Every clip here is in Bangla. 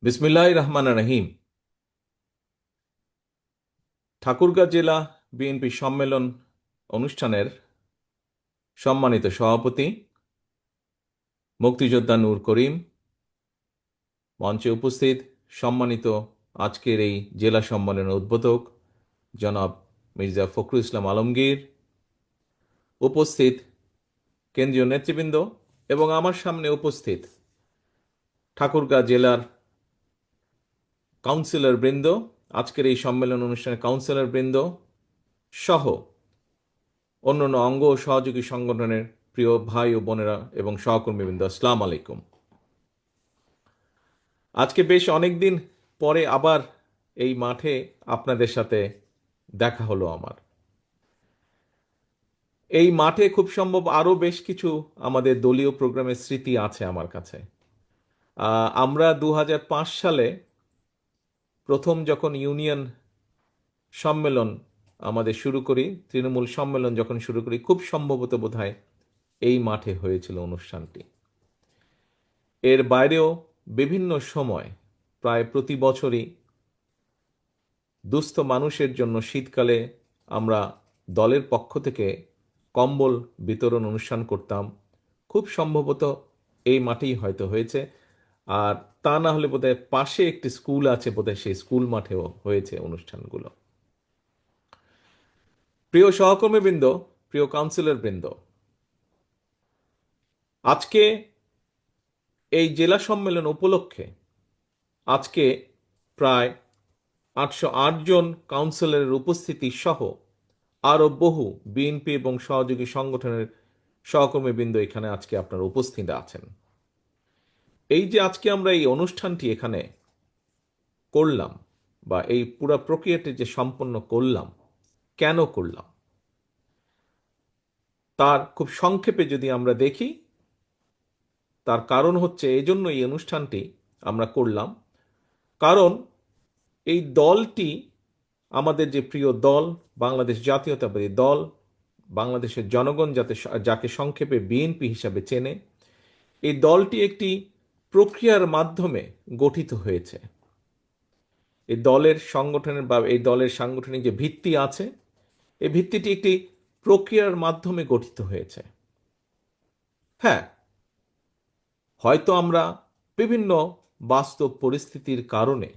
বিসমিল্লাহির রহমানির রহিম। ঠাকুরগাঁও জেলা বিএনপি সম্মেলন অনুষ্ঠানের সম্মানিত সভাপতি মুক্তিযোদ্ধা নূর করিম, মঞ্চে উপস্থিত সম্মানিত আজকের এই জেলা সম্মেলনের উদ্বোধক জনাব মির্জা ফখরুল ইসলাম আলমগীর, উপস্থিত কেন্দ্রীয় নেতৃবৃন্দ এবং আমার সামনে উপস্থিত ঠাকুরগাঁও জেলার কাউন্সিলর বৃন্দ, আজকের এই সম্মেলন অনুষ্ঠানের কাউন্সিলর বৃন্দ সহ অন্যান্য অঙ্গ ও সহযোগী সংগঠনের প্রিয় ভাই ও বোনেরা এবং সহকর্মীবৃন্দ, আসসালামু আলাইকুম। আজকে বেশ অনেকদিন পরে আবার এই মাঠে আপনাদের সাথে দেখা হলো আমার। এই মাঠে খুব সম্ভব আরও বেশ কিছু আমাদের দলীয় প্রোগ্রামের স্মৃতি আছে আমার কাছে। আমরা 2005 সালে প্রথম যখন ইউনিয়ন সম্মেলন আমাদের শুরু করি, তৃণমূল সম্মেলন যখন শুরু করি, খুব সম্ভবত বোধহয় এই মাঠে হয়েছিল অনুষ্ঠানটি। এর বাইরেও বিভিন্ন সময় প্রায় প্রতি বছরই দুস্থ মানুষের জন্য শীতকালে আমরা দলের পক্ষ থেকে কম্বল বিতরণ অনুষ্ঠান করতাম। খুব সম্ভবত এই মাঠেই হয়তো হয়েছে, আর তা না হলে বোধহয় পাশে একটি স্কুল আছে, বোধহয় সেই স্কুল মাঠেও হয়েছে অনুষ্ঠানগুলো। প্রিয় সহকর্মীবৃন্দ, প্রিয় কাউন্সিলর বৃন্দ, আজকে এই জেলা সম্মেলন উপলক্ষে আজকে প্রায় 808 জন কাউন্সিলরের উপস্থিতি সহ আরও বহু বিএনপি এবং সহযোগী সংগঠনের সহকর্মীবৃন্দ এখানে আজকে আপনারা উপস্থিত আছেন। এই যে আজকে আমরা এই অনুষ্ঠানটি এখানে করলাম, বা এই পুরো প্রক্রিয়াটি যে সম্পন্ন করলাম, কেন করলাম তার খুব সংক্ষেপে যদি আমরা দেখি, তার কারণ হচ্ছে এই জন্য এই অনুষ্ঠানটি আমরা করলাম, কারণ এই দলটি আমাদের যে প্রিয় দল, বাংলাদেশ জাতীয়তাবাদী দল, বাংলাদেশের জনগণ যাকে সংক্ষেপে বিএনপি হিসাবে চেনে, এই দলটি একটি প্রক্রিয়ার মাধ্যমে গঠিত হয়েছে। এই দলের সংগঠনের বা এই দলের সাংগঠনিক যে ভিত্তি আছে, এই ভিত্তিটি একটি প্রক্রিয়ার মাধ্যমে গঠিত হয়েছে। হ্যাঁ, হয়তো আমরা বিভিন্ন বাস্তব পরিস্থিতির কারণে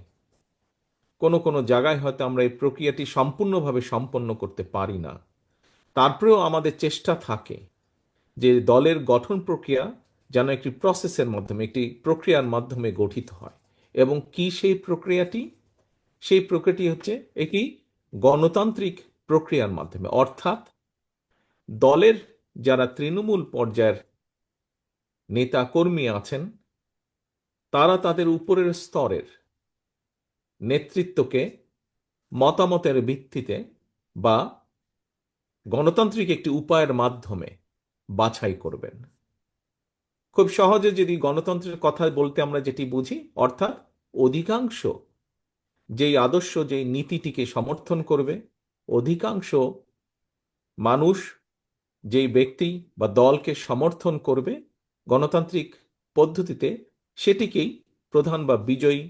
কোনো কোনো জায়গায় হয়তো আমরা এই প্রক্রিয়াটি সম্পূর্ণভাবে সম্পন্ন করতে পারি না। তারপরেও আমাদের চেষ্টা থাকে যে দলের গঠন প্রক্রিয়া যেন একটি প্রসেসের মাধ্যমে, একটি প্রক্রিয়ার মাধ্যমে গঠিত হয়। এবং কি সেই প্রক্রিয়াটি? সেই প্রক্রিয়াটি হচ্ছে একটি গণতান্ত্রিক প্রক্রিয়ার মাধ্যমে, অর্থাৎ দলের যারা তৃণমূল পর্যায়ের নেতা কর্মী আছেন, তারা তাদের উপরের স্তরের নেতৃত্বকে মতামতের ভিত্তিতে বা গণতান্ত্রিক একটি উপায়ের মাধ্যমে বাছাই করবেন। খুব সহজে যদি গণতন্ত্রের কথা বলতে আমরা যেটি বুঝি, অর্থাৎ অধিকাংশ যেই আদর্শ, যেই নীতিটিকে সমর্থন করবে, অধিকাংশ মানুষ যেই ব্যক্তি বা দলকে সমর্থন করবে গণতান্ত্রিক পদ্ধতিতে, সেটিকেই প্রধান বা বিজয়ী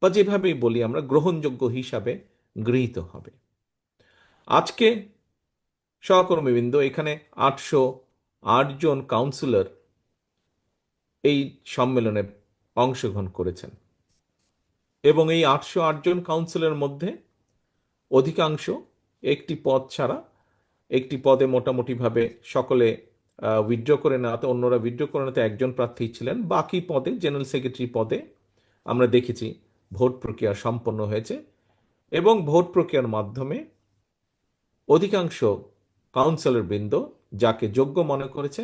বা যেভাবেই বলি আমরা গ্রহণযোগ্য হিসাবে গৃহীত হবে। আজকে সহকর্মীবৃন্দ, এখানে 808 জন কাউন্সিলর এই সম্মেলনে অংশগ্রহণ করেছেন এবং এই 808 জন কাউন্সিলরের মধ্যে অধিকাংশ একটি পদ ছাড়া, একটি পদে মোটামুটিভাবে সকলে উইথড্র করে নেওয়াতে, অন্যরা উইথড্র করে নেওয়াতে একজন প্রার্থী ছিলেন। বাকি পদে, জেনারেল সেক্রেটারি পদে আমরা দেখেছি ভোট প্রক্রিয়া সম্পন্ন হয়েছে এবং ভোট প্রক্রিয়ার মাধ্যমে অধিকাংশ কাউন্সিলর বৃন্দ যাকে যোগ্য মনে করেছে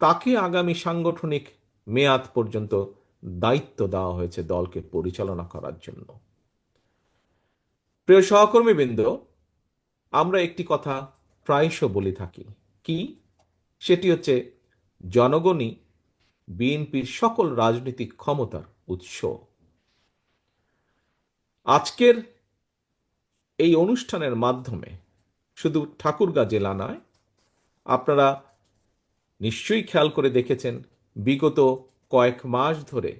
তাকে আগামী সাংগঠনিক মেয়াদ পর্যন্ত দায়িত্ব দেওয়া হয়েছে দলকে পরিচালনা করার জন্য। প্রিয় সহকর্মীবৃন্দ, আমরা একটি কথা প্রায়শ বলে থাকি, কি? সেটি হচ্ছে জনগণই বিএনপির সকল রাজনৈতিক ক্ষমতার উৎস। আজকের এই অনুষ্ঠানের মাধ্যমে শুধু ঠাকুরগাঁও জেলা নয়, আপনারা নিশ্চয়ই খেয়াল করে দেখেছেন বিগত কয়েক মাস ধরে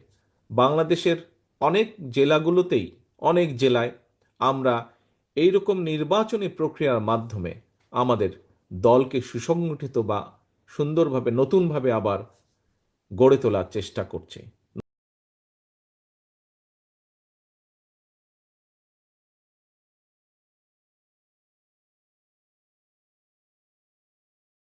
বাংলাদেশের অনেক জেলাগুলোতেই, অনেক জেলায় আমরা এইরকম নির্বাচনী প্রক্রিয়ার মাধ্যমে আমাদের দলকে সুসংগঠিত বা সুন্দরভাবে নতুনভাবে আবার গড়ে তোলার চেষ্টা করছি।